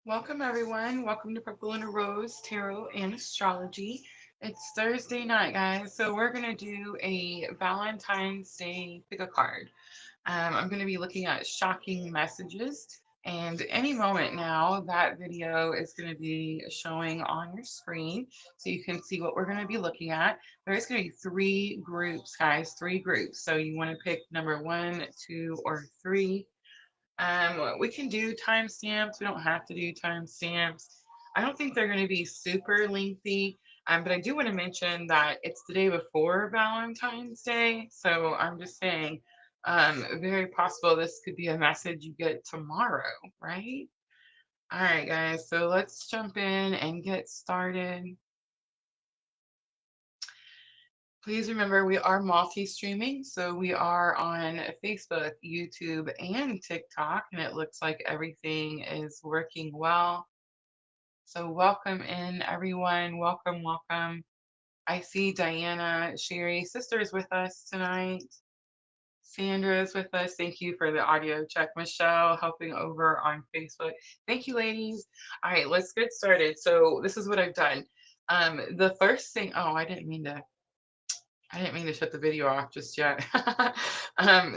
Welcome, everyone. Welcome to Purple Rose Tarot and Astrology. It's Thursday night, guys, so we're going to do a Valentine's Day pick a card. I'm going to be looking at shocking messages, and any moment now, that video is going to be showing on your screen so you can see what we're going to be looking at. There's going to be three groups, guys, three groups. So you want to pick number one, two, or three. We can do timestamps. We don't have to do timestamps. I don't think they're going to be super lengthy. But I do want to mention that it's the day before Valentine's Day. So I'm just saying, very possible this could be a message you get tomorrow, right? All right, guys. So let's jump in and get started. Please remember we are multi-streaming, so we are on Facebook, YouTube, and TikTok, and it looks like everything is working well. So welcome in, everyone. Welcome, welcome. I see Diana, Sherry, sisters with us tonight. Sandra is with us. Thank you for the audio check. Michelle helping over on Facebook. Thank you, ladies. All right, let's get started. So this is what I've done. The first thing, oh, I didn't mean to shut the video off just yet.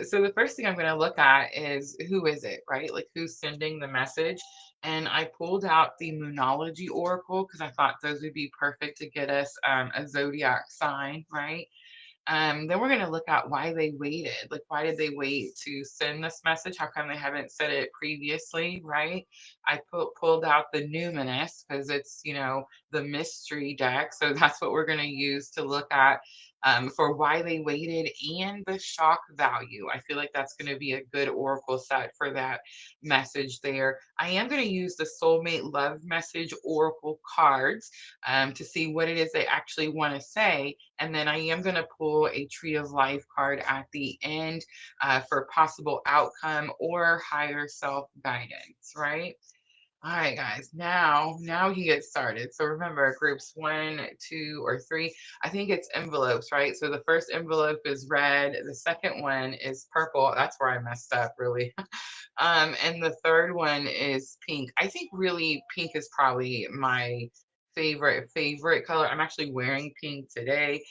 So the first thing I'm going to look at is who is it, right? Like who's sending the message. And I pulled out the Moonology Oracle because I thought those would be perfect to get us a zodiac sign, right? Then we're going to look at why they waited. Like, why did they wait to send this message? How come they haven't said it previously, right? Pulled out the Numinous because it's, the mystery deck. So that's what we're going to use to look at for why they waited and the shock value. I feel like that's going to be a good oracle set for that message there. I am going to use the Soulmate Love Message Oracle cards to see what it is they actually want to say. And then I am going to pull a Tree of Life card at the end for possible outcome or higher self guidance, right? All right, guys. Now we can get started. So remember, groups one, two, or three. I think it's envelopes, right? So the first envelope is red. The second one is purple. That's where I messed up, really. And the third one is pink. I think really pink is probably my favorite color. I'm actually wearing pink today.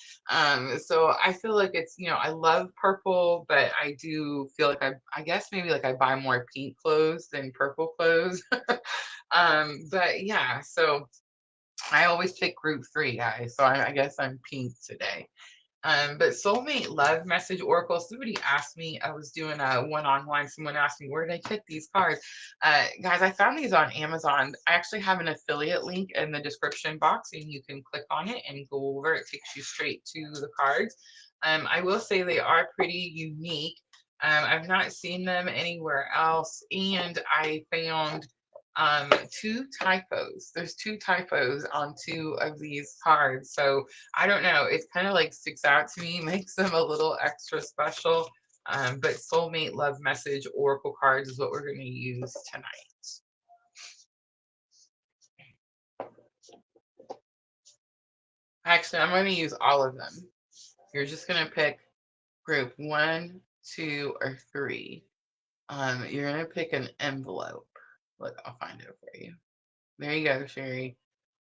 So I feel like it's, I love purple, but I do feel like I guess maybe like I buy more pink clothes than purple clothes. But yeah, so I always pick group three, guys. So I guess I'm pink today. But Soulmate Love Message Oracle, somebody asked me, I was doing a one-on-one, someone asked me, where did I get these cards? Guys, I found these on Amazon. I actually have an affiliate link in the description box, and you can click on it and go over. It takes you straight to the cards. I will say they are pretty unique. I've not seen them anywhere else, and I found two typos. There's two typos on two of these cards. So I don't know. It kind of like sticks out to me, makes them a little extra special. But Soulmate Love Message Oracle cards is what we're going to use tonight. Actually, I'm going to use all of them. You're just going to pick group one, two, or three. You're going to pick an envelope. Look, I'll find it for you. There you go, Sherry.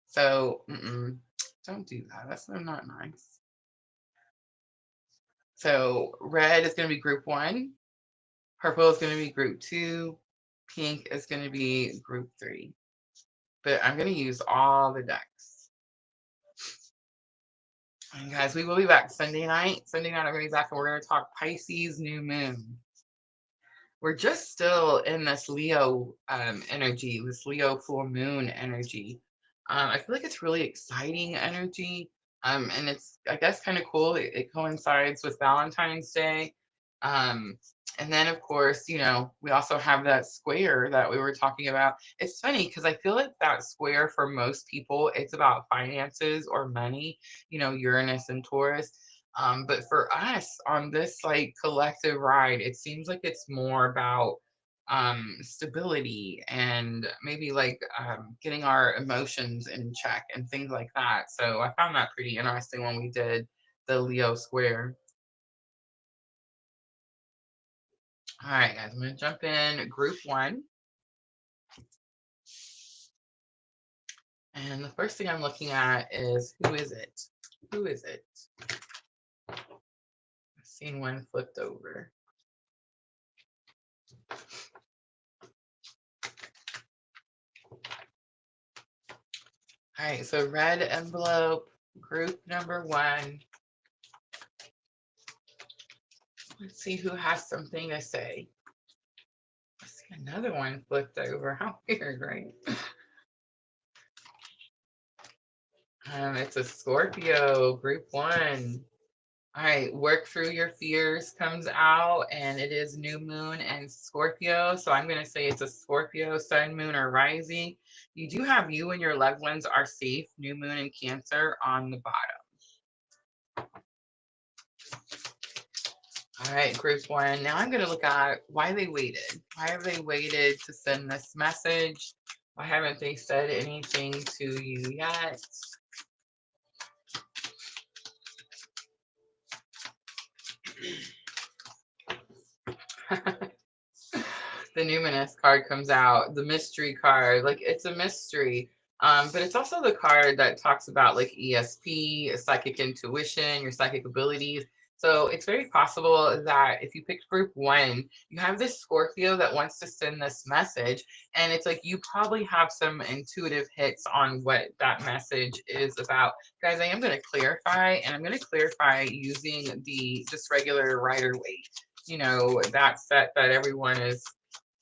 So, don't do that. That's not nice. So, red is going to be group one, purple is going to be group two, pink is going to be group three. But I'm going to use all the decks. And guys, we will be back Sunday night. Sunday night, I'm going to be back and we're going to talk Pisces new moon. We're just still in this Leo energy, this Leo full moon energy. I feel like it's really exciting energy. And it's, I guess, kind of cool. It coincides with Valentine's Day. Um, and then, of course, we also have that square that we were talking about. It's funny because I feel like that square for most people, it's about finances or money, Uranus and Taurus. But for us on this like collective ride, it seems like it's more about stability and maybe like getting our emotions in check and things like that. So I found that pretty interesting when we did the Leo square. All right, guys, I'm going to jump in group one. And the first thing I'm looking at is, who is it? Who is it? I've seen one flipped over. All right, so red envelope, group number 1. Let's see who has something to say. I see another one flipped over. How weird, right? It's a Scorpio, group 1. All right, work through your fears comes out, and it is new moon and Scorpio. So I'm going to say it's a Scorpio, sun, moon, or rising. You do have you and your loved ones are safe, new moon and Cancer on the bottom. All right, group 1. Now I'm going to look at why they waited. Why have they waited to send this message? Why haven't they said anything to you yet? The numinous card comes out, the mystery card. Like, it's a mystery. But it's also the card that talks about like ESP, psychic intuition, your psychic abilities. So it's very possible that if you picked group 1, you have this Scorpio that wants to send this message. And it's like you probably have some intuitive hits on what that message is about. Guys, I am going to clarify, and I'm going to clarify using the just regular Rider Waite. You know, that set that everyone is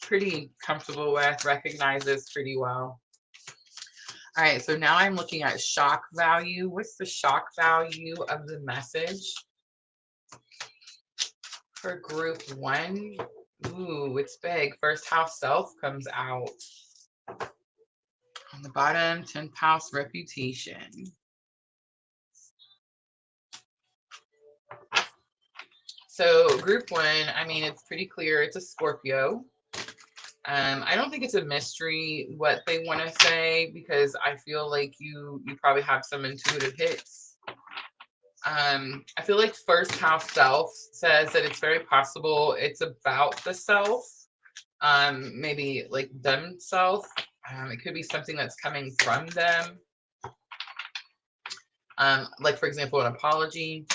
pretty comfortable with, recognizes pretty well. All right, so now I'm looking at shock value. What's the shock value of the message for group 1? Ooh, it's big. First house self comes out. On the bottom, 10th house reputation. So group 1, I mean, it's pretty clear. It's a Scorpio. I don't think it's a mystery what they want to say, because I feel like you probably have some intuitive hits. I feel like first house self says that it's very possible it's about the self, maybe like themself. It could be something that's coming from them. Like, for example, an apology,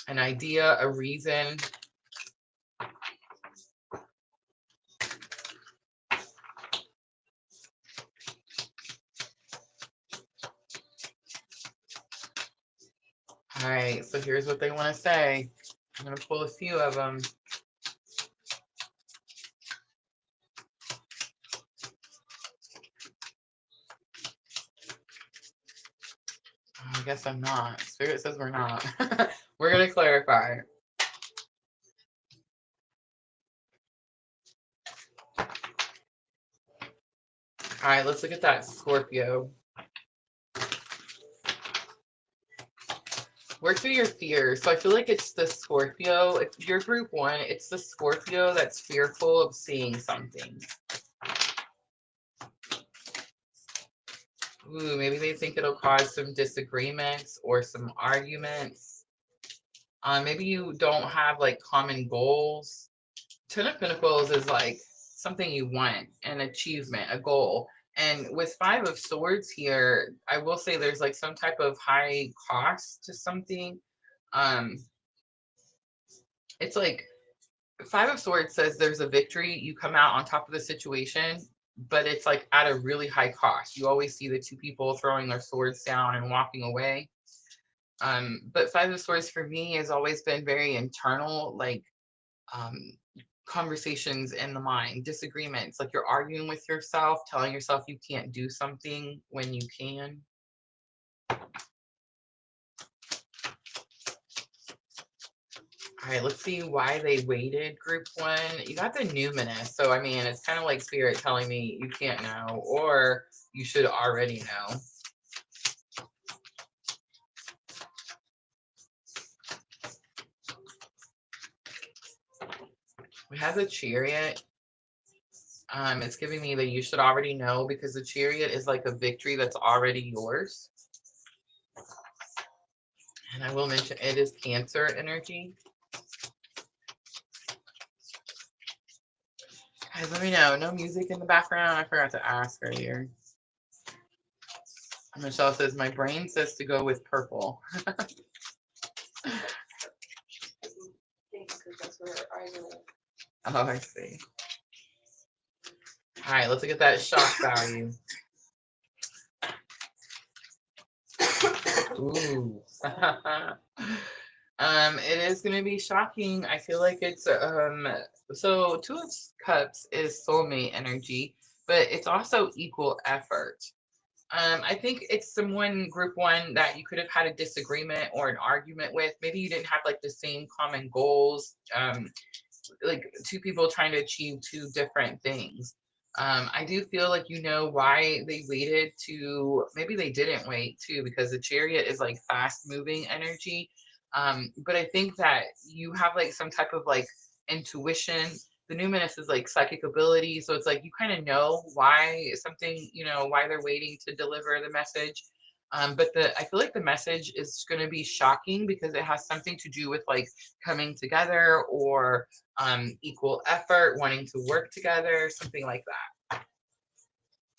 an idea, a reason. All right, so here's what they want to say. I'm going to pull a few of them. I guess I'm not. Spirit says we're not. We're going to clarify. All right, let's look at that Scorpio. Work through your fears. So I feel like it's the Scorpio. If you're group 1, it's the Scorpio that's fearful of seeing something. Ooh, maybe they think it'll cause some disagreements or some arguments. Maybe you don't have like common goals. 10 of Pentacles is like something you want, an achievement, a goal. And with 5 of Swords here, I will say there's like some type of high cost to something. It's like 5 of Swords says there's a victory. You come out on top of the situation, but it's like at a really high cost. You always see the 2 people throwing their swords down and walking away. But 5 of Swords for me has always been very internal, like conversations in the mind, disagreements, like you're arguing with yourself, telling yourself you can't do something when you can. All right, let's see why they waited, group 1. You got the numinous. So, I mean, it's kind of like spirit telling me you can't know, or you should already know. We have the Chariot. It's giving me that you should already know, because the Chariot is like a victory that's already yours. And I will mention it is Cancer energy. Guys, let me know. No music in the background. I forgot to ask earlier. Michelle says, my brain says to go with purple. Oh, I see. All right, let's look at that shock value. Ooh. It is going to be shocking. I feel like it's so Two of Cups is soulmate energy, but it's also equal effort. I think it's someone, group one, that you could have had a disagreement or an argument with. Maybe you didn't have like the same common goals. Like two people trying to achieve two different things. I do feel like you know why they waited to, maybe they didn't wait too, because the Chariot is like fast moving energy. But I think that you have like some type of like intuition. The numinous is like psychic ability. So it's like you kind of know why something, why they're waiting to deliver the message. But I feel like the message is going to be shocking because it has something to do with like coming together or equal effort, wanting to work together, something like that.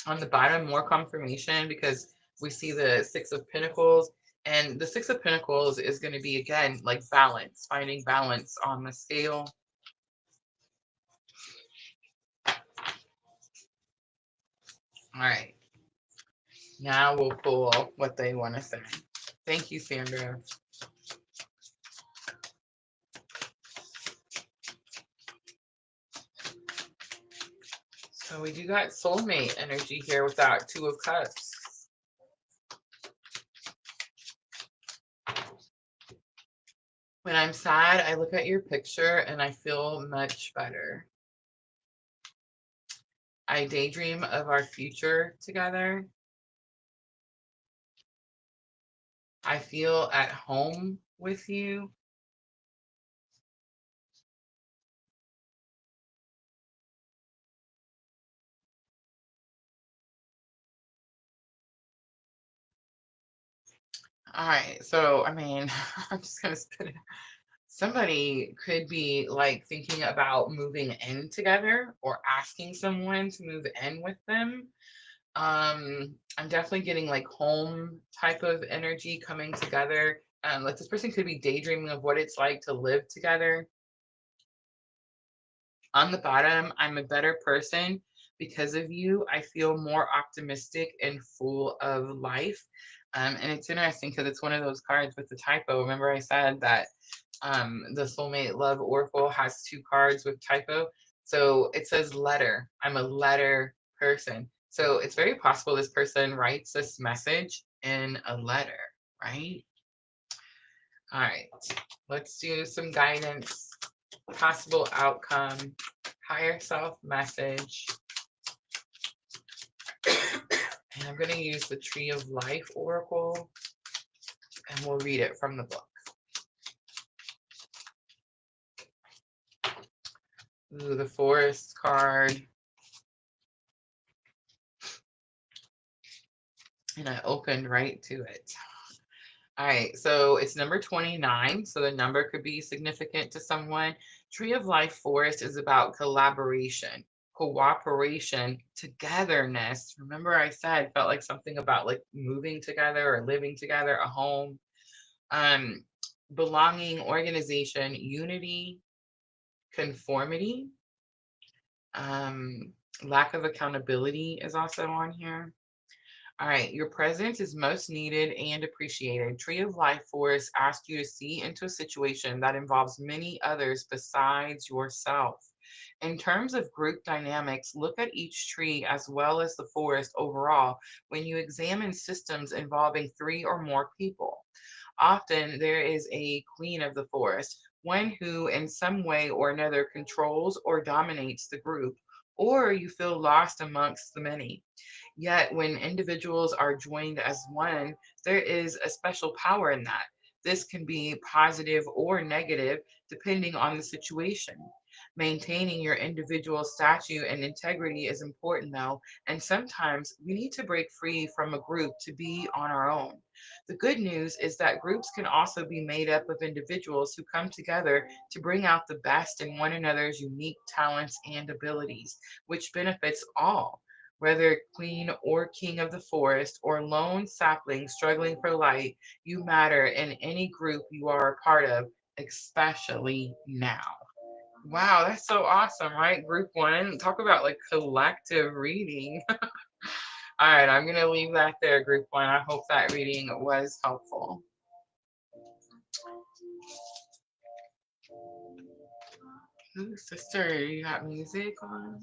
On the bottom, more confirmation because we see the Six of Pentacles. And the Six of Pentacles is going to be, again, like balance, finding balance on the scale. All right. Now we'll pull what they want to say. Thank you, Sandra. So we do got soulmate energy here with that Two of Cups. When I'm sad, I look at your picture and I feel much better. I daydream of our future together. I feel at home with you. All right. So, I mean, I'm just going to spit it. Somebody could be like thinking about moving in together or asking someone to move in with them. I'm definitely getting like home type of energy coming together. Like this person could be daydreaming of what it's like to live together. On the bottom, I'm a better person because of you. I feel more optimistic and full of life. And it's interesting because it's one of those cards with the typo. Remember, I said that the Soulmate Love Oracle has two cards with typo. So it says letter. I'm a letter person. So it's very possible this person writes this message in a letter, right? All right, let's do some guidance, possible outcome, higher self message. And I'm going to use the Tree of Life Oracle, and we'll read it from the book. Ooh, the Forest card. And I opened right to it. All right, so it's number 29. So the number could be significant to someone. Tree of Life Forest is about collaboration, cooperation, togetherness. Remember, I said felt like something about like moving together or living together, a home, um, belonging, organization, unity, conformity, um, lack of accountability is also on here. All right, your presence is most needed and appreciated. Tree of Life Force asks you to see into a situation that involves many others besides yourself. In terms of group dynamics, look at each tree as well as the forest overall when you examine systems involving three or more people. Often there is a queen of the forest, one who in some way or another controls or dominates the group, or you feel lost amongst the many. Yet, when individuals are joined as one, there is a special power in that. This can be positive or negative depending on the situation. Maintaining your individual statue and integrity is important, though, and sometimes we need to break free from a group to be on our own. The good news is that groups can also be made up of individuals who come together to bring out the best in one another's unique talents and abilities, which benefits all. Whether queen or king of the forest or lone sapling struggling for light, you matter in any group you are a part of, especially now. Wow, that's so awesome, right? Group one. Talk about like collective reading. All right, I'm going to leave that there, group one. I hope that reading was helpful. Ooh, sister, you got music on?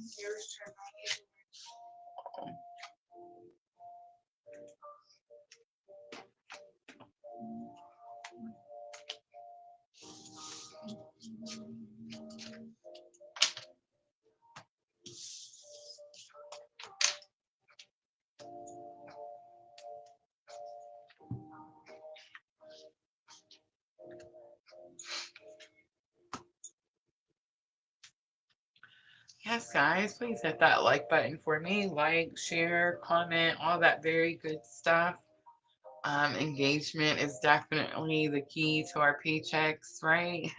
Yes, guys, please hit that like button for me. Like, share, comment, all that very good stuff. Engagement is definitely the key to our paychecks, right?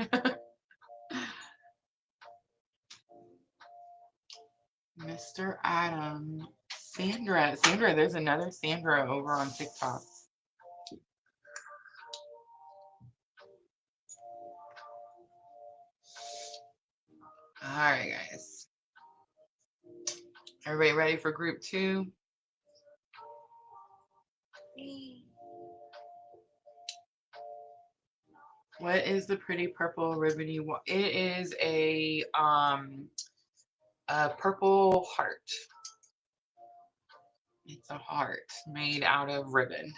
Mr. Adam. Sandra, there's another Sandra over on TikTok. All right, guys. Everybody ready for group two? What is the pretty purple ribbony one? It is a purple heart. It's a heart made out of ribbon.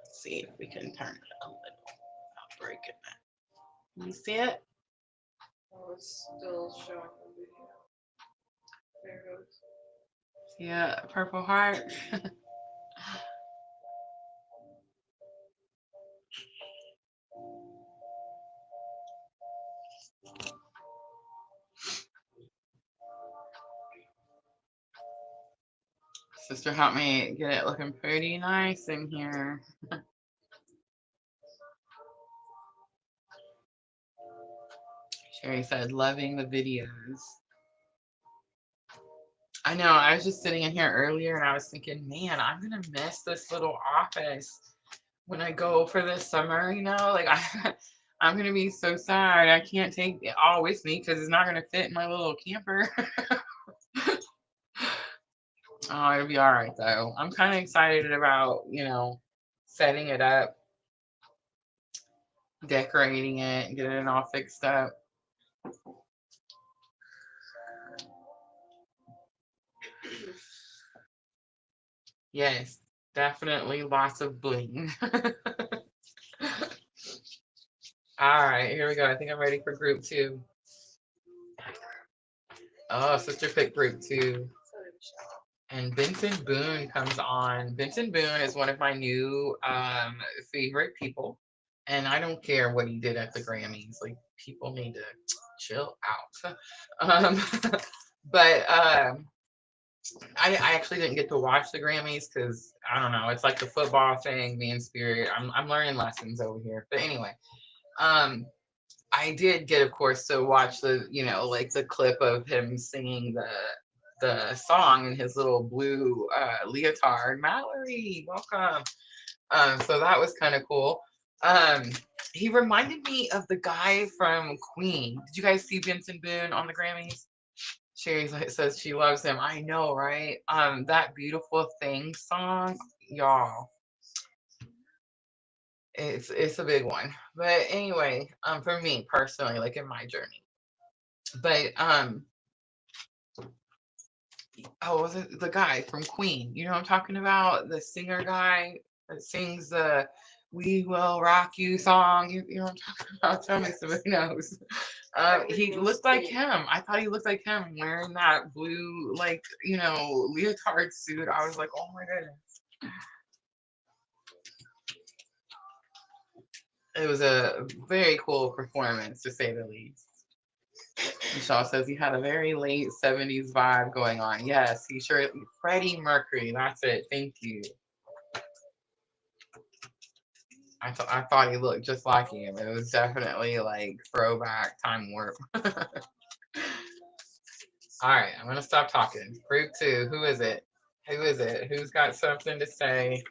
Let's see if we can turn it a little without breaking it. You see it? Oh, it's still showing the video. There it goes. Yeah, purple heart. Sister helped me get it looking pretty nice in here. Sherry said, loving the videos. I know, I was just sitting in here earlier and I was thinking, man, I'm going to miss this little office when I go for this summer, like I'm going to be so sad. I can't take it all with me because it's not going to fit in my little camper. Oh, it'll be all right though. I'm kind of excited about, setting it up, decorating it, getting it all fixed up. Yes, definitely lots of bling. All right, here we go. I think I'm ready for group two. Oh, sister picked group two. And Benson Boone comes on. Benson Boone is one of my new favorite people. And I don't care what he did at the Grammys. Like, people need to chill out. Um, but I actually didn't get to watch the Grammys because I don't know. It's like the football thing, me and Spirit. I'm learning lessons over here. But anyway, um, I did get, of course, to watch the like the clip of him singing the song in his little blue leotard. Mallory, welcome. So that was kind of cool. Um, he reminded me of the guy from Queen. Did you guys see Benson Boone on the Grammys? Sherry says she loves him. I know, right? That Beautiful Thing song, y'all. It's a big one. But anyway, for me personally, like in my journey. But oh, was it the guy from Queen? You know what I'm talking about? The singer guy that sings the "We Will Rock You" song. You know what I'm talking about? Tell me somebody knows. He looked like him. I thought he looked like him wearing that blue, like, leotard suit. I was like, oh my goodness. It was a very cool performance, to say the least. Michelle says he had a very late 70s vibe going on. Yes, he sure. Freddie Mercury. That's it. Thank you. I thought he looked just like him. It was definitely like throwback time warp. All right, I'm gonna stop talking. Group two, who is it? Who is it? Who's got something to say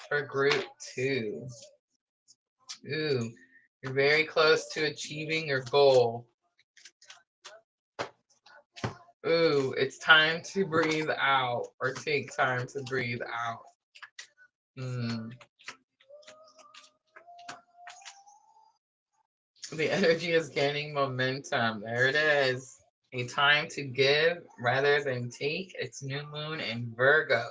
for group two? Ooh, you're very close to achieving your goal. Ooh, it's time to breathe out or take time to breathe out. The energy is gaining momentum. There it is. A time to give rather than take. It's new moon in Virgo.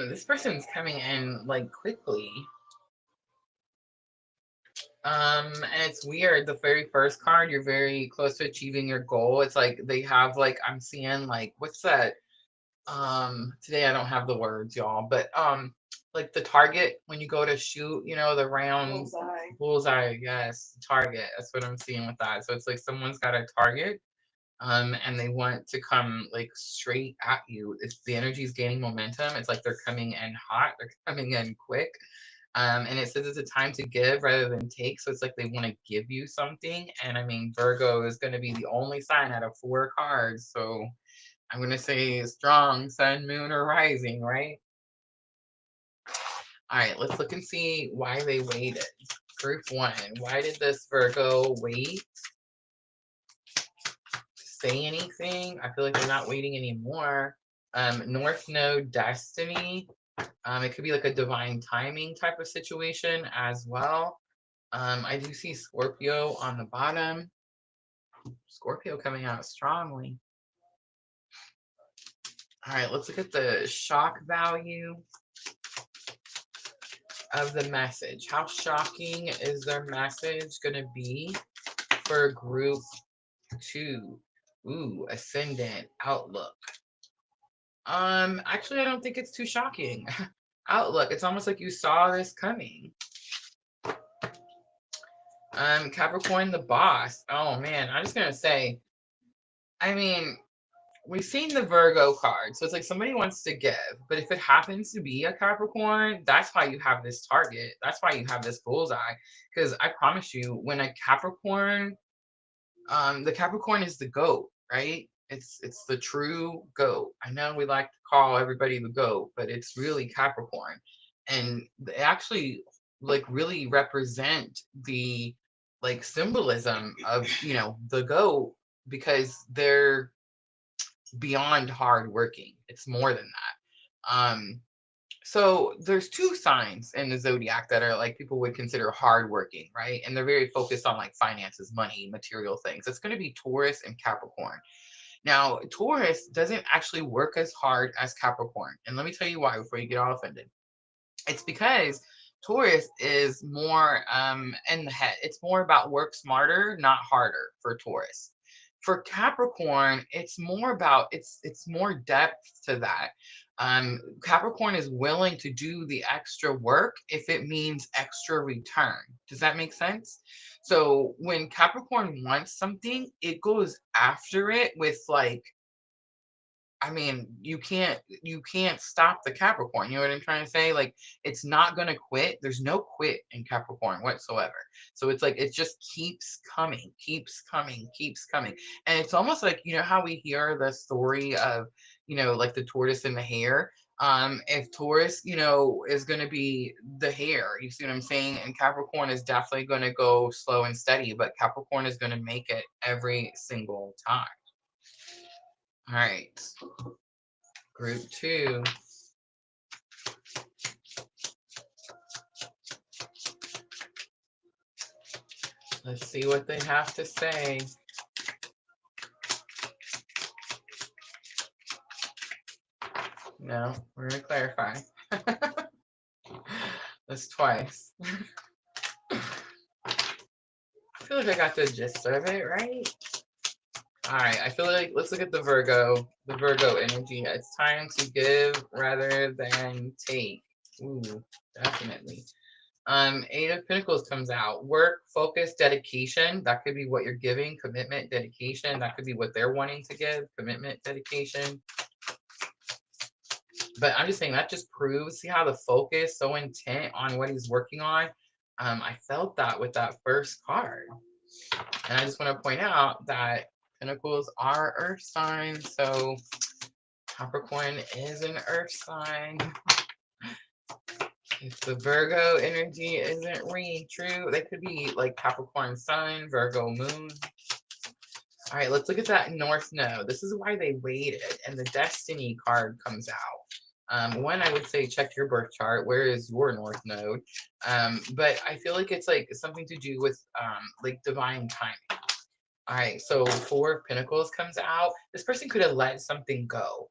This person's coming in like quickly. And it's weird. The very first card, you're very close to achieving your goal. It's like they have like I'm seeing like what's that? Today I don't have the words, y'all, but like the target when you go to shoot, you know, the round bullseye, yes, target. That's what I'm seeing with that. So it's like someone's got a target and they want to come like straight at you. It's the energy is gaining momentum. It's like they're coming in hot, they're coming in quick. And it says it's a time to give rather than take. So it's like they want to give you something. And I mean, Virgo is going to be the only sign out of 4 cards. So I'm going to say strong sun, moon, or rising, right? All right, let's look and see why they waited. Group one, why did this Virgo wait to say anything? I feel like they're not waiting anymore. North Node destiny. It could be like a divine timing type of situation as well. I do see Scorpio on the bottom. Scorpio coming out strongly. All right, let's look at the shock value of the message. How shocking is their message going to be for group two? Ooh, ascendant outlook. Actually, I don't think it's too shocking. Outlook, it's almost like you saw this coming. Capricorn, the boss. Oh man, I'm just gonna say, I mean, we've seen the Virgo card, so it's like somebody wants to give, but if it happens to be a Capricorn, that's why you have this target. That's why you have this bullseye. Because I promise you, when a Capricorn, the Capricorn is the goat, right? It's the true goat. I know we like to call everybody the goat, but it's really Capricorn, and they actually like really represent the like symbolism of the goat because they're beyond hardworking. It's more than that. So there's 2 signs in the zodiac that are like people would consider hardworking, right? And they're very focused on like finances, money, material things. It's going to be Taurus and Capricorn. Now, Taurus doesn't actually work as hard as Capricorn. And let me tell you why before you get all offended. It's because Taurus is more in the head. It's more about work smarter, not harder for Taurus. For Capricorn, it's more about it's more depth to that. Capricorn is willing to do the extra work if it means extra return. Does that make sense? So when Capricorn wants something, it goes after it with like I mean, you can't stop the Capricorn. You know what I'm trying to say? Like it's not gonna quit. There's no quit in Capricorn whatsoever. So it's like it just keeps coming, keeps coming, keeps coming. And it's almost like how we hear the story of, like the tortoise and the hare. If Taurus, is gonna be the hare, you see what I'm saying? And Capricorn is definitely gonna go slow and steady, but Capricorn is gonna make it every single time. All right. Group two. Let's see what they have to say. No, we're going to clarify. That's twice. I feel like I got the gist of it, right? All right, I feel like let's look at the Virgo energy. It's time to give rather than take. Ooh, definitely. 8 of Pentacles comes out. Work, focus, dedication. That could be what you're giving. Commitment, dedication. That could be what they're wanting to give. Commitment, dedication. But I'm just saying that just proves, see how the focus so intent on what he's working on. I felt that with that first card. And I just want to point out that Pentacles are earth signs. So Capricorn is an earth sign. If the Virgo energy isn't ringing true, they could be like Capricorn sun, Virgo moon. All right, let's look at that North Node. This is why they waited, and the Destiny card comes out. One, I would say check your birth chart. Where is your North Node? But I feel like it's like something to do with like divine timing. All right, so Four of Pentacles comes out. This person could have let something go.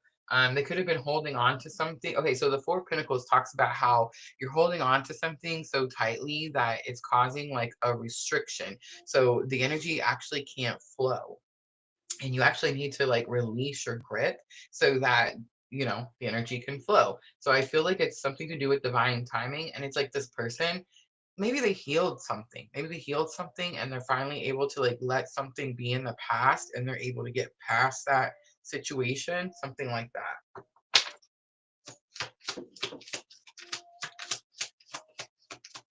They could have been holding on to something. Okay, so the Four of Pentacles talks about how you're holding on to something so tightly that it's causing like a restriction. So the energy actually can't flow. And you actually need to like release your grip so that the energy can flow. So I feel like it's something to do with divine timing. And it's like this person, maybe they healed something. Maybe they healed something and they're finally able to like let something be in the past and they're able to get past that situation, something like that.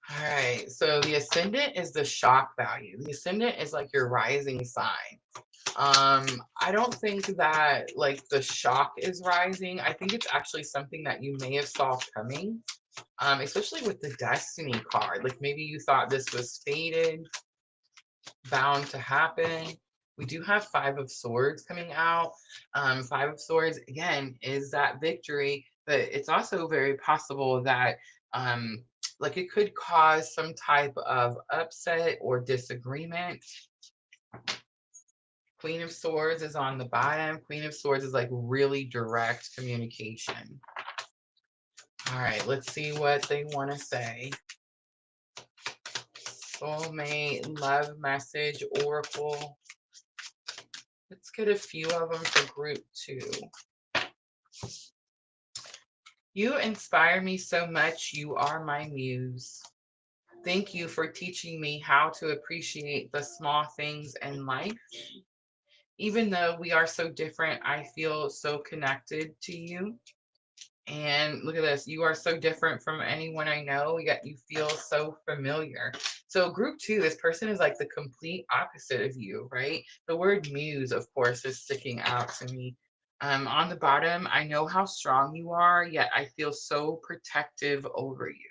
All right, so the ascendant is the shock value. The ascendant is like your rising sign. I don't think that like the shock is rising. I think it's actually something that you may have saw coming, especially with the Destiny card. Like maybe you thought this was fated, bound to happen. We do have Five of Swords coming out. Five of Swords, again, is that victory, but it's also very possible that like it could cause some type of upset or disagreement. Queen of Swords is on the bottom. Queen of Swords is like really direct communication. All right, let's see what they want to say. Soulmate, love message, oracle. Let's get a few of them for group 2. You inspire me so much. You are my muse. Thank you for teaching me how to appreciate the small things in life. Even though we are so different, I feel so connected to you. And look at this. You are so different from anyone I know, yet you feel so familiar. So, group 2, this person is like the complete opposite of you, right? The word muse, of course, is sticking out to me. On the bottom, I know how strong you are, yet I feel so protective over you.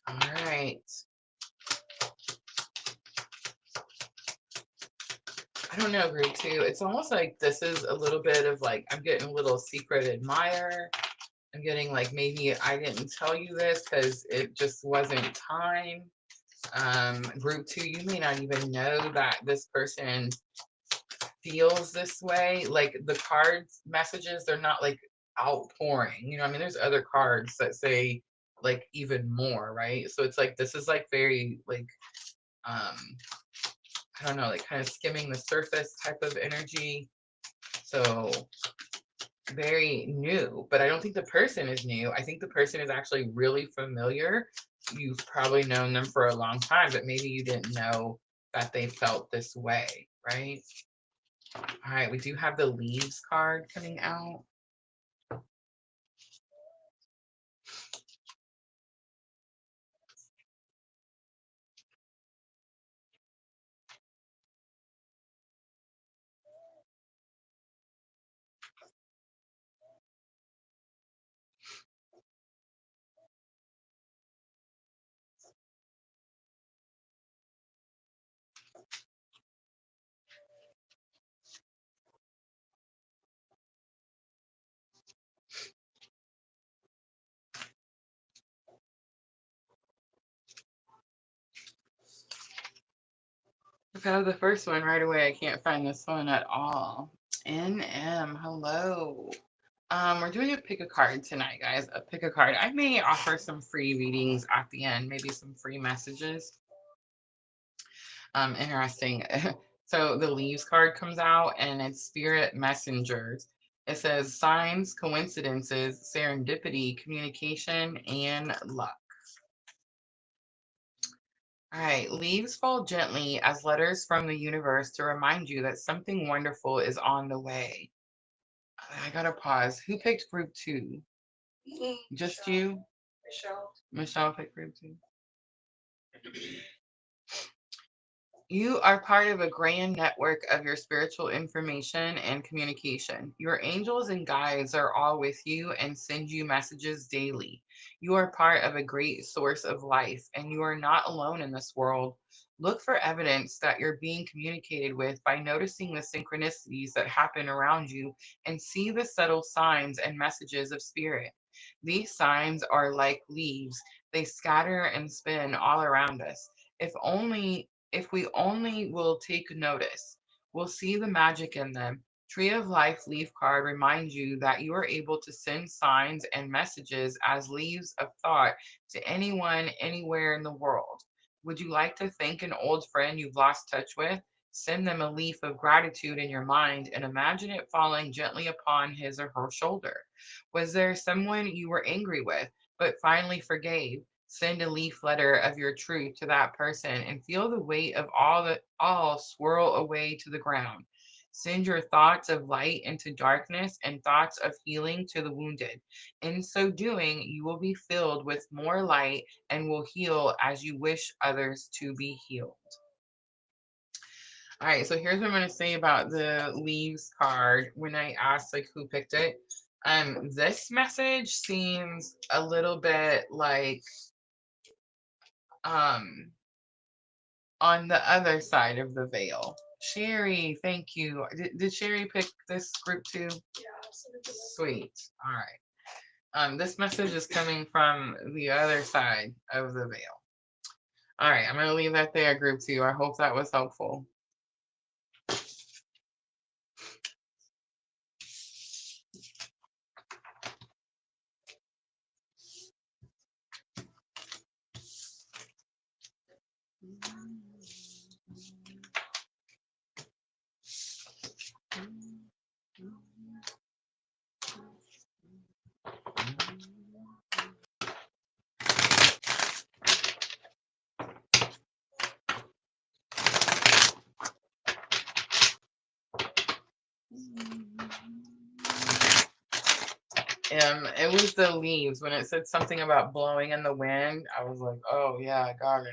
All right. I don't know, group 2. It's almost like this is a little bit of like, I'm getting a little secret admirer. I'm getting like maybe I didn't tell you this because it just wasn't time. Group 2, you may not even know that this person feels this way. Like the cards messages, they're not like outpouring. I mean, there's other cards that say like even more, right? So it's like this is like very like I don't know, like kind of skimming the surface type of energy. So very new, but I don't think the person is new. I think the person is actually really familiar. You've probably known them for a long time, but maybe you didn't know that they felt this way, right? All right, we do have the leaves card coming out. Okay, the first one right away. I can't find this one at all. NM, hello. We're doing a pick a card tonight, guys. A pick a card. I may offer some free readings at the end, maybe some free messages. Interesting. So the leaves card comes out and it's spirit messengers. It says signs, coincidences, serendipity, communication, and luck. All right, leaves fall gently as letters from the universe to remind you that something wonderful is on the way. I gotta pause. Who picked group 2? Just Michelle. you? Michelle. Michelle picked group 2. You are part of a grand network of your spiritual information and communication. Your angels and guides are all with you and send you messages daily. You are part of a great source of life, and you are not alone in this world. Look for evidence that you're being communicated with by noticing the synchronicities that happen around you and see the subtle signs and messages of spirit. These signs are like leaves, they scatter and spin all around us. If we only will take notice, we'll see the magic in them. Tree of Life leaf card reminds you that you are able to send signs and messages as leaves of thought to anyone, anywhere in the world. Would you like to thank an old friend you've lost touch with? Send them a leaf of gratitude in your mind and imagine it falling gently upon his or her shoulder. Was there someone you were angry with, but finally forgave? Send a leaf letter of your truth to that person and feel the weight of all swirl away to the ground. Send your thoughts of light into darkness and thoughts of healing to the wounded. In so doing, you will be filled with more light and will heal as you wish others to be healed. All right, so here's what I'm going to say about the leaves card when I asked like who picked it. This message seems a little bit like um on the other side of the veil. Sherry, thank you. Did Sherry pick this group too? Yeah. Sweet. All right. This message is coming from the other side of the veil. All right, I'm gonna leave that there, group 2. I hope that was helpful. It was the leaves. When it said something about blowing in the wind, I was like, oh yeah, I got it.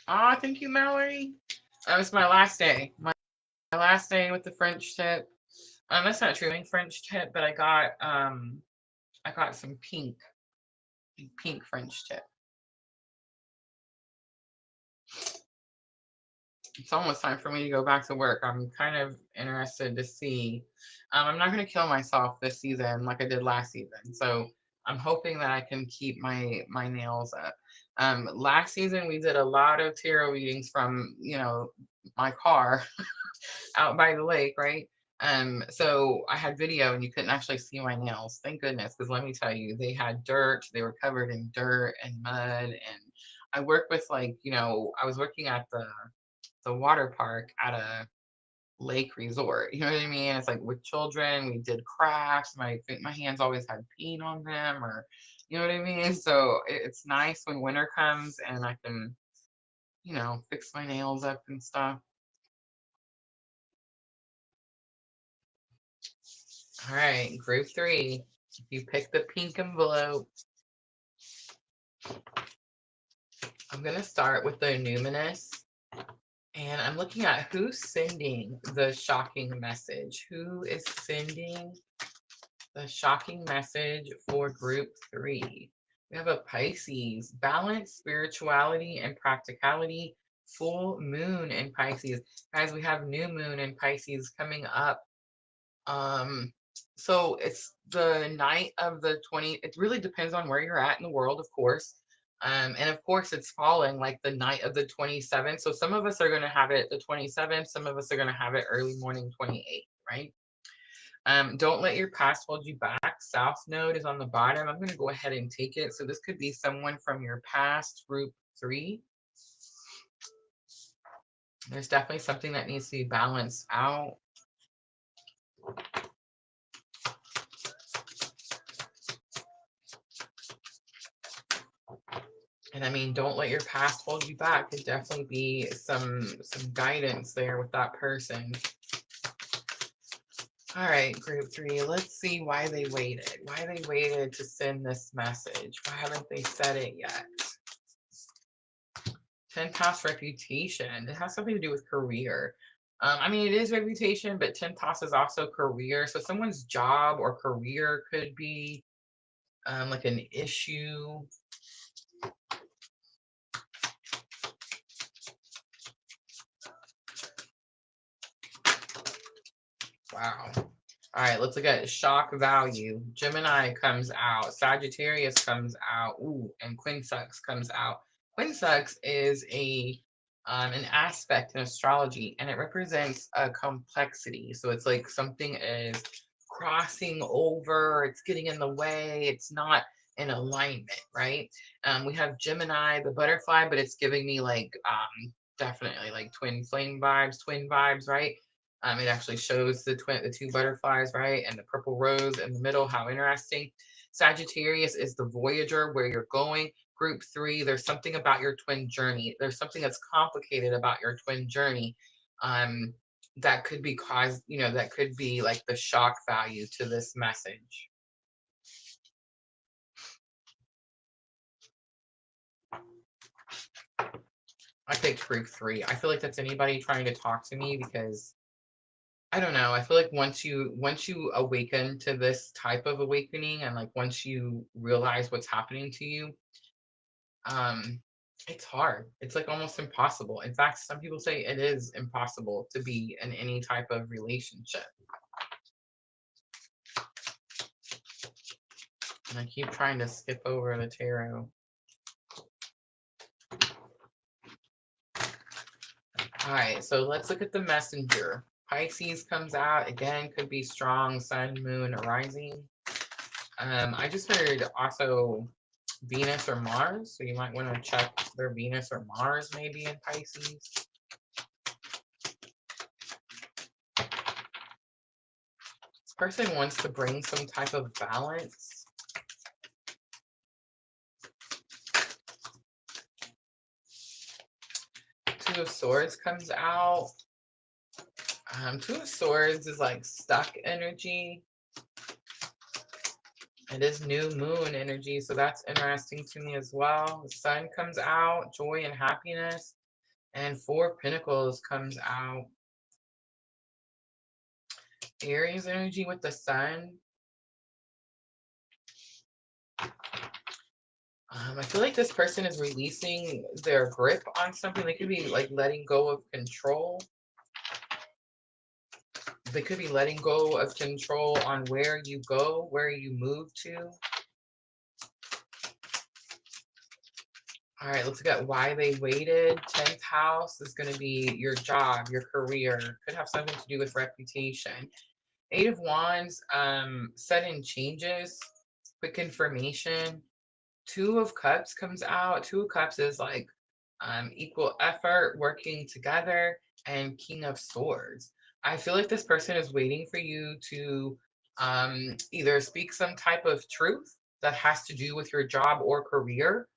Oh, thank you, Mallory. That was my last day. My last day with the French tip. That's not true. French tip, but I got some pink French tip. It's almost time for me to go back to work. I'm kind of interested to see. I'm not going to kill myself this season like I did last season. So I'm hoping that I can keep my nails up. Last season we did a lot of tarot readings from my car out by the lake, right? So I had video and you couldn't actually see my nails. Thank goodness, because let me tell you, they had dirt. They were covered in dirt and mud. And I work with I was working at the water park at a lake resort. You know what I mean? It's like with children, we did crafts. My hands always had paint on them, or you know what I mean? So it's nice when winter comes and I can, fix my nails up and stuff. All right, group 3. If you pick the pink envelope, I'm gonna start with the numinous. And I'm looking at who's sending the shocking message. Who is sending the shocking message for group 3? We have a Pisces, balance, spirituality, and practicality, full moon in Pisces. Guys, we have new moon in Pisces coming up. So it's the night of the 20. It really depends on where you're at in the world, of course. And of course, it's falling like the night of the 27th. So some of us are going to have it the 27th. Some of us are going to have it early morning 28th, right? Don't let your past hold you back. South node is on the bottom. I'm going to go ahead and take it. So this could be someone from your past, group 3. There's definitely something that needs to be balanced out. And I mean, don't let your past hold you back. Could definitely be some guidance there with that person. All right, group 3, let's see why they waited. Why they waited to send this message. Why haven't they said it yet? 10th house reputation. It has something to do with career. I mean, it is reputation, but 10th house is also career. So someone's job or career could be like an issue. Wow. All right, let's look at shock value. Gemini comes out. Sagittarius comes out. Ooh, and Quinsux comes out. Quinsux is an aspect in astrology, and it represents a complexity. So it's like something is crossing over. It's getting in the way. It's not in alignment, right? We have Gemini, the butterfly, but it's giving me like definitely like twin flame vibes, twin vibes, right? It actually shows the two butterflies, right? And the purple rose in the middle. How interesting. Sagittarius is the voyager, where you're going. Group 3, there's something about your twin journey. There's something that's complicated about your twin journey that could be caused, that could be like the shock value to this message. I picked group 3. I feel like that's anybody trying to talk to me, because I don't know. I feel like once you awaken to this type of awakening, and like once you realize what's happening to you, it's hard. It's like almost impossible. In fact, some people say it is impossible to be in any type of relationship. And I keep trying to skip over the tarot. All right, so let's look at the messenger. Pisces comes out again, could be strong sun, moon, rising. I just heard also Venus or Mars, so you might want to check their Venus or Mars maybe in Pisces. This person wants to bring some type of balance. Two of Swords comes out. Two of Swords is like stuck energy. It is new moon energy, so that's interesting to me as well. The Sun comes out, joy and happiness. And Four of Pentacles comes out. Aries energy with the Sun. I feel like this person is releasing their grip on something. They could be like letting go of control. They could be letting go of control on where you go, where you move to. All right, let's look at why they waited. 10th house is going to be your job, your career. Could have something to do with reputation. 8 of Wands, sudden changes, quick information. 2 of Cups comes out. 2 of Cups is like equal effort, working together, and King of Swords. I feel like this person is waiting for you to either speak some type of truth that has to do with your job or career.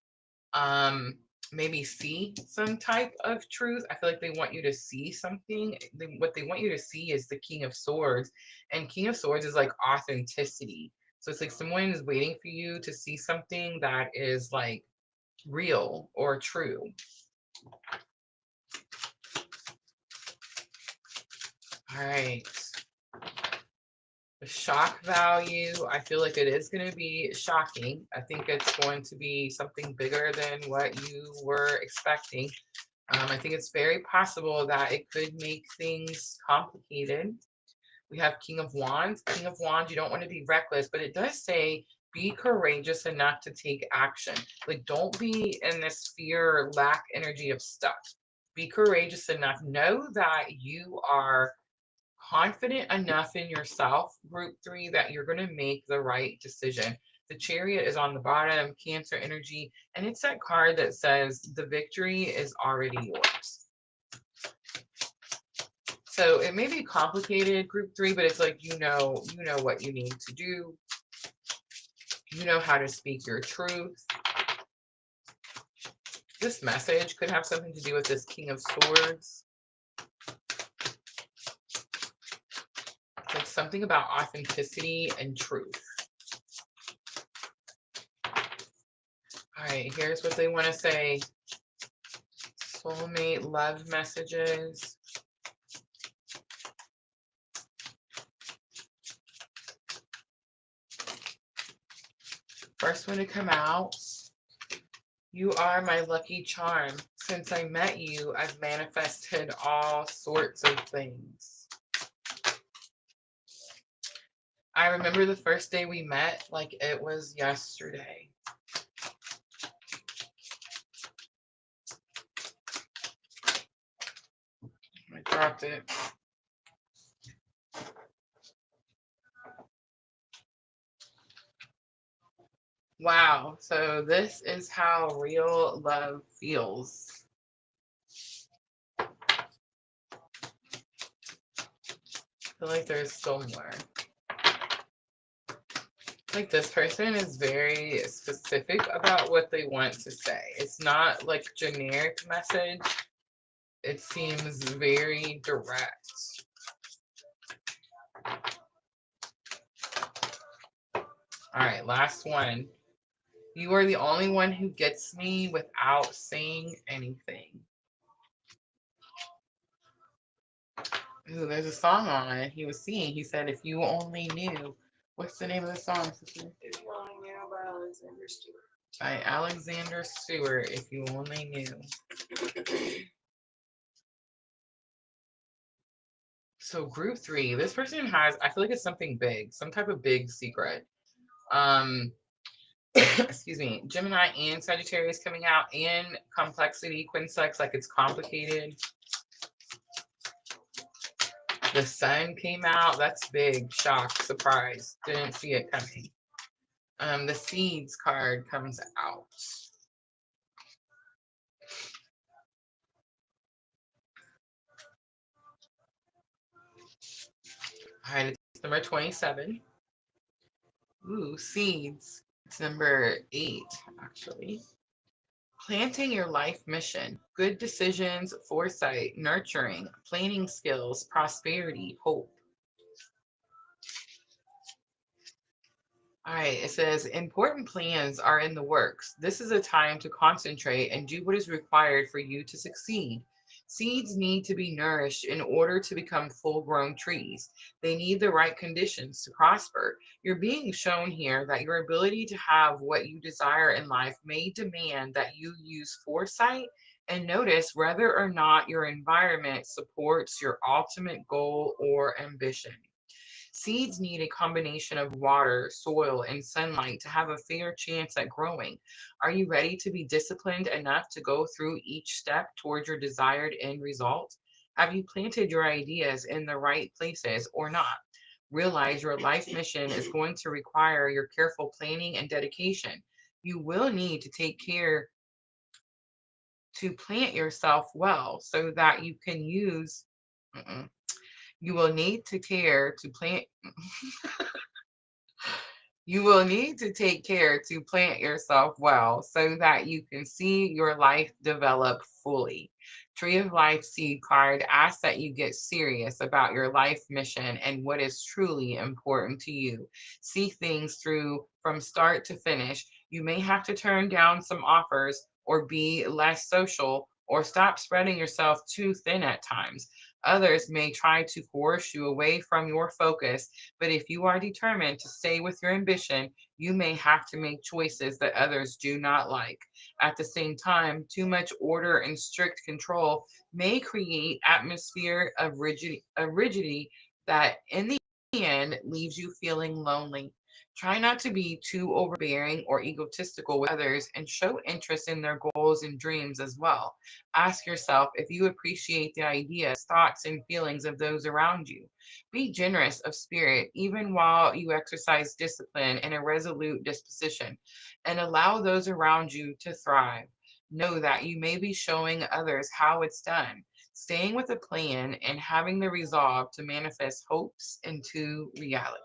Maybe see some type of truth. I feel like they want you to see something. What they want you to see is the King of Swords, and King of Swords is like authenticity. So it's like someone is waiting for you to see something that is like real or true. All right. The shock value, I feel like it is going to be shocking. I think it's going to be something bigger than what you were expecting. I think it's very possible that it could make things complicated. We have King of Wands. King of Wands, you don't want to be reckless, but it does say be courageous enough to take action. Like, don't be in this fear, lack energy of stuff. Be courageous enough. Know that you are confident enough in yourself, group 3, that you're going to make the right decision. The Chariot is on the bottom, Cancer energy, and it's that card that says the victory is already yours. So it may be complicated, group 3, but it's like, you know what you need to do. You know how to speak your truth. This message could have something to do with this King of Swords. Like something about authenticity and truth. All right, here's what they want to say. Soulmate love messages. First one to come out. You are my lucky charm. Since I met you, I've manifested all sorts of things. I remember the first day we met like it was yesterday. I dropped it. Wow, so this is how real love feels. I feel like there's still more. Like this person is very specific about what they want to say. It's not like generic message. It seems very direct. All right, last one. You are the only one who gets me without saying anything. Ooh, there's a song on it. He was singing. He said, if you only knew. What's the name of the song, sister? If you only knew by Alexander Stewart. By Alexander Stewart, if you only knew. So group 3, this person has, I feel like it's something big, some type of big secret. Excuse me, Gemini and Sagittarius coming out, and complexity, quinsex, like it's complicated. The sun came out. That's big. Shock, surprise. Didn't see it coming. The seeds card comes out. All right, it's number 27. Ooh, seeds. It's number 8, actually. Planting your life mission. Good decisions, foresight, nurturing, planning skills, prosperity, hope. All right, it says important plans are in the works. This is a time to concentrate and do what is required for you to succeed. Seeds need to be nourished in order to become full grown trees. They need the right conditions to prosper. You're being shown here that your ability to have what you desire in life may demand that you use foresight and notice whether or not your environment supports your ultimate goal or ambition. Seeds need a combination of water, soil, and sunlight to have a fair chance at growing. Are you ready to be disciplined enough to go through each step towards your desired end result? Have you planted your ideas in the right places or not? Realize your life mission is going to require your careful planning and dedication. You will need to take care to plant yourself well so that you can use. You will need to care to plant. You will need to take care to plant yourself well so that you can see your life develop fully. Tree of Life seed card asks that you get serious about your life mission and what is truly important to you. See things through from start to finish. You may have to turn down some offers or be less social or stop spreading yourself too thin at times. Others may try to coerce you away from your focus, but if you are determined to stay with your ambition, you may have to make choices that others do not like. At the same time, too much order and strict control may create atmosphere of rigidity that in the end leaves you feeling lonely. Try not to be too overbearing or egotistical with others and show interest in their goals and dreams as well. Ask yourself if you appreciate the ideas, thoughts, and feelings of those around you. Be generous of spirit, even while you exercise discipline and a resolute disposition, and allow those around you to thrive. Know that you may be showing others how it's done, staying with a plan and having the resolve to manifest hopes into reality.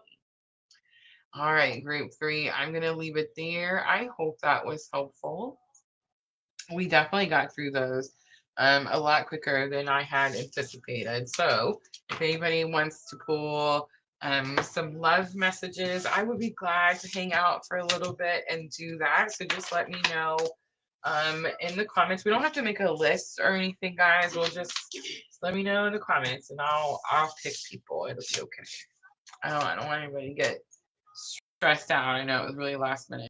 All right, group 3, I'm going to leave it there. I hope that was helpful. we definitely got through those a lot quicker than I had anticipated. So, if anybody wants to pull some love messages, I would be glad to hang out for a little bit and do that. So, just let me know in the comments. We don't have to make a list or anything, guys. We'll just let me know in the comments, and I'll pick people. It'll be okay. I don't want anybody to get stressed out. I know it was really last minute.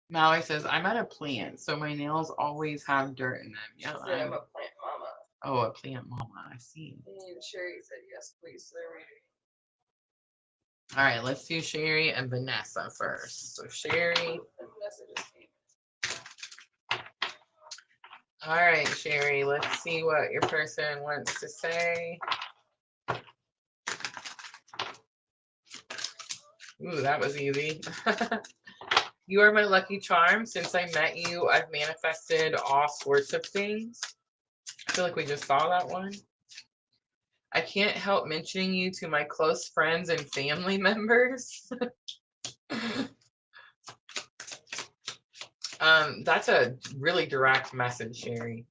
Mallory says, I'm at a plant, so my nails always have dirt in them. Yeah, Said I'm a plant mama. oh, a plant mama. I see. And Sherry said yes, please. So they're ready. All right, let's do Sherry and Vanessa first. So Sherry. The messages came. All right, Sherry, let's see what your person wants to say. Ooh, that was easy. You are my lucky charm. Since I met you, I've manifested all sorts of things. I feel like we just saw that one. I can't help mentioning you to my close friends and family members. That's a really direct message, Sherry.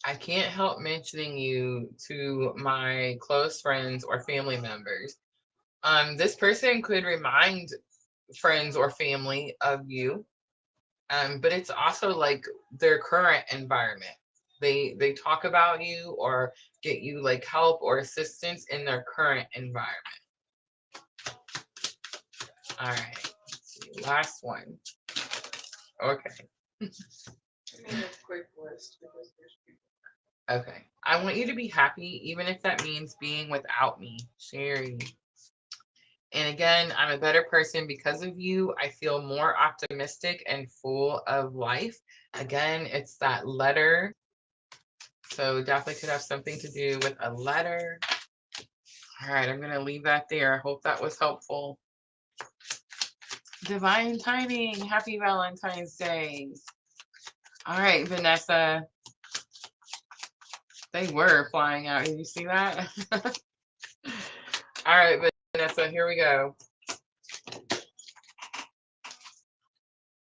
I can't help mentioning you to my close friends or family members. This person could remind friends or family of you, but it's also like their current environment. They talk about you or get you like help or assistance in their current environment. All right, let's see, last one. Okay. I made a quick list because there's people. Okay. I want you to be happy, even if that means being without me, Sherry. And again, I'm a better person because of you. I feel more optimistic and full of life. Again, it's that letter. So definitely could have something to do with a letter. All right, I'm going to leave that there. I hope that was helpful. Divine timing. Happy Valentine's Day. All right, Vanessa. They were flying out. Did you see that? All right, Vanessa, here we go.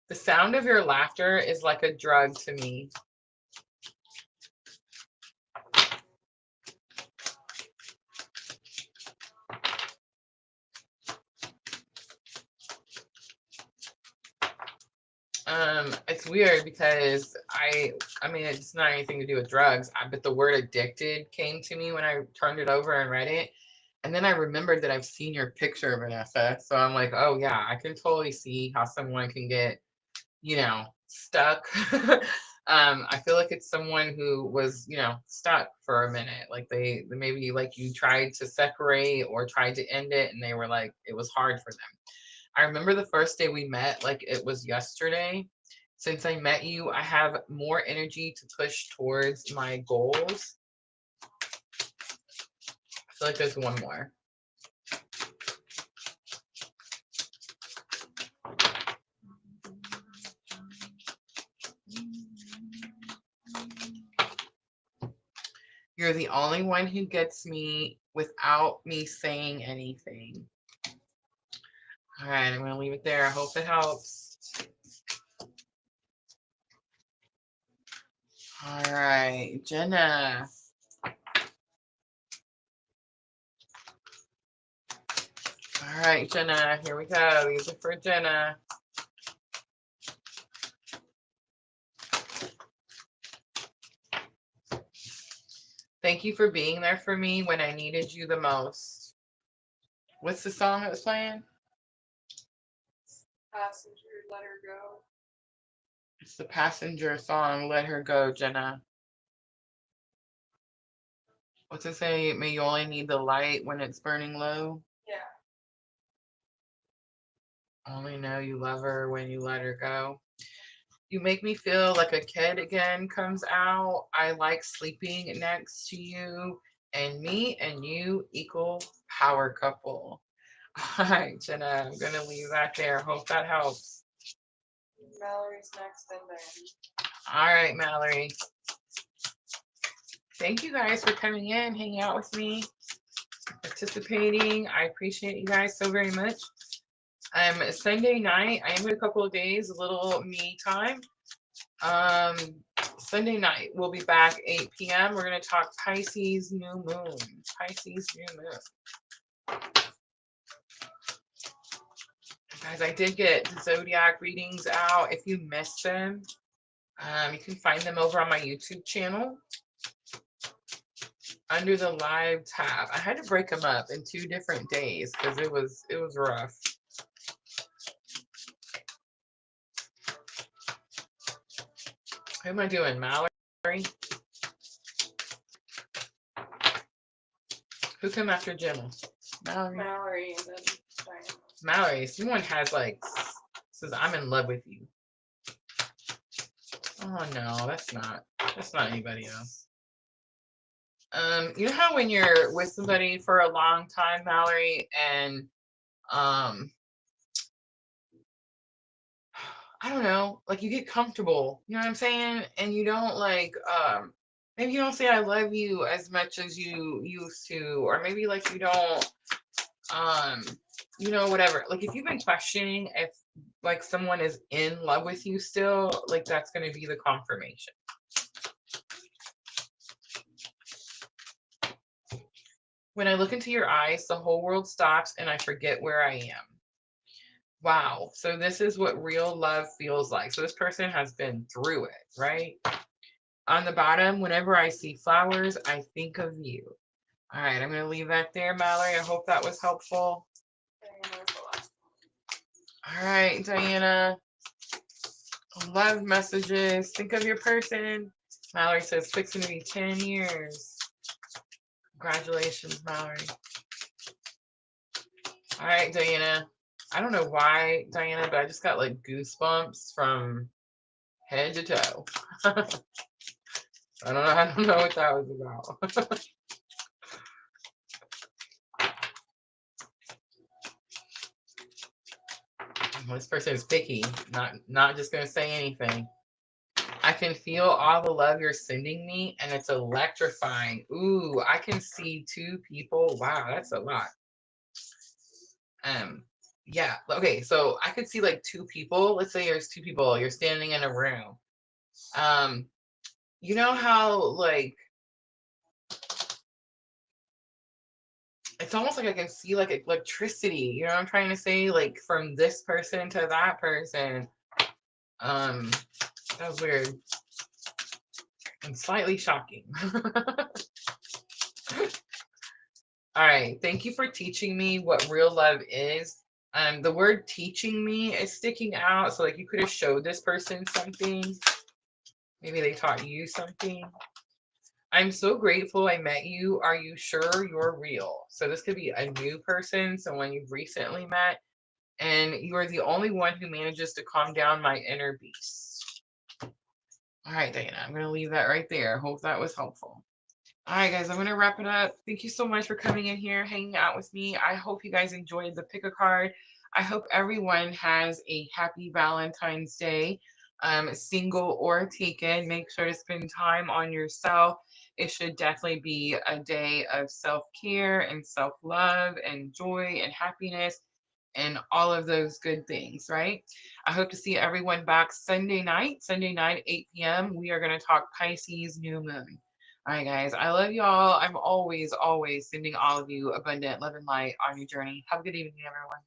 The sound of your laughter is like a drug to me. It's weird because I mean, it's not anything to do with drugs, but the word addicted came to me when I turned it over and read it. And then I remembered that I've seen your picture, Vanessa. So I'm like, oh yeah, I can totally see how someone can get, stuck. I feel like it's someone who was, stuck for a minute. Like they maybe like you tried to separate or tried to end it and they were like, it was hard for them. I remember the first day we met, like it was yesterday. Since I met you, I have more energy to push towards my goals. I feel like there's one more. You're the only one who gets me without me saying anything. All right, I'm going to leave it there. I hope it helps. All right, Jenna. All right, Jenna, here we go. These are for Jenna. Thank you for being there for me when I needed you the most. What's the song that was playing? Passenger, let her go. It's the Passenger song, Let Her Go, Jenna. What's it say? May you only need the light when it's burning low? Yeah. Only know you love her when you let her go. You make me feel like a kid again comes out. I like sleeping next to you. And me and you equal power couple. All right, Jenna, I'm going to leave that there. Hope that helps. Mallory's next and then. All right, Mallory. Thank you guys for coming in, hanging out with me, participating. I appreciate you guys so very much. Sunday night, I am in a couple of days, a little me time. Um, Sunday night, we'll be back 8 p.m. We're gonna talk Pisces new moon. Pisces new moon. Guys, I did get the zodiac readings out. If you missed them, you can find them over on my YouTube channel under the live tab. I had to break them up in 2 different days because it was rough. Who am I doing, Mallory? Who came after Jenna? Mallory. Mallory and then Diana. Mallory. Someone has like says I'm in love with you. Oh no, that's not anybody else. You know how when you're with somebody for a long time, Mallory, and I don't know, like you get comfortable, you know what I'm saying? And you don't like maybe you don't say I love you as much as you used to, or maybe like you don't whatever. Like if you've been questioning if like someone is in love with you still, like that's going to be the confirmation. When I look into your eyes, the whole world stops and I forget where I am. Wow. So this is what real love feels like. So this person has been through it, right? On the bottom, whenever I see flowers, I think of you. All right, I'm going to leave that there, Mallory. I hope that was helpful. All right, Diana. Love messages. Think of your person. Mallory says, fixing to be 10 years. Congratulations, Mallory. All right, Diana. I don't know why, Diana, but I just got like goosebumps from head to toe. I don't know what that was about. This person is picky, not just gonna say anything. I can feel all the love you're sending me, and it's electrifying. Ooh, I can see 2 people. Wow, that's a lot. Yeah, okay, so I could see like 2 people. Let's say there's 2 people, you're standing in a room. You know how like it's almost like I can see like electricity, you know what I'm trying to say? Like from this person to that person. That was weird and slightly shocking. All right, thank you for teaching me what real love is. The word teaching me is sticking out. So like you could have showed this person something. Maybe they taught you something. I'm so grateful I met you. Are you sure you're real? So this could be a new person, someone you've recently met, and you are the only one who manages to calm down my inner beast. All right, Diana, I'm going to leave that right there. Hope that was helpful. All right, guys, I'm going to wrap it up. Thank you so much for coming in here, hanging out with me. I hope you guys enjoyed the pick a card. I hope everyone has a happy Valentine's Day, single or taken. Make sure to spend time on yourself. It should definitely be a day of self-care and self-love and joy and happiness and all of those good things, right? I hope to see everyone back Sunday night, 8 p.m. We are going to talk Pisces new moon. All right, guys, I love y'all. I'm always, always sending all of you abundant love and light on your journey. Have a good evening, everyone.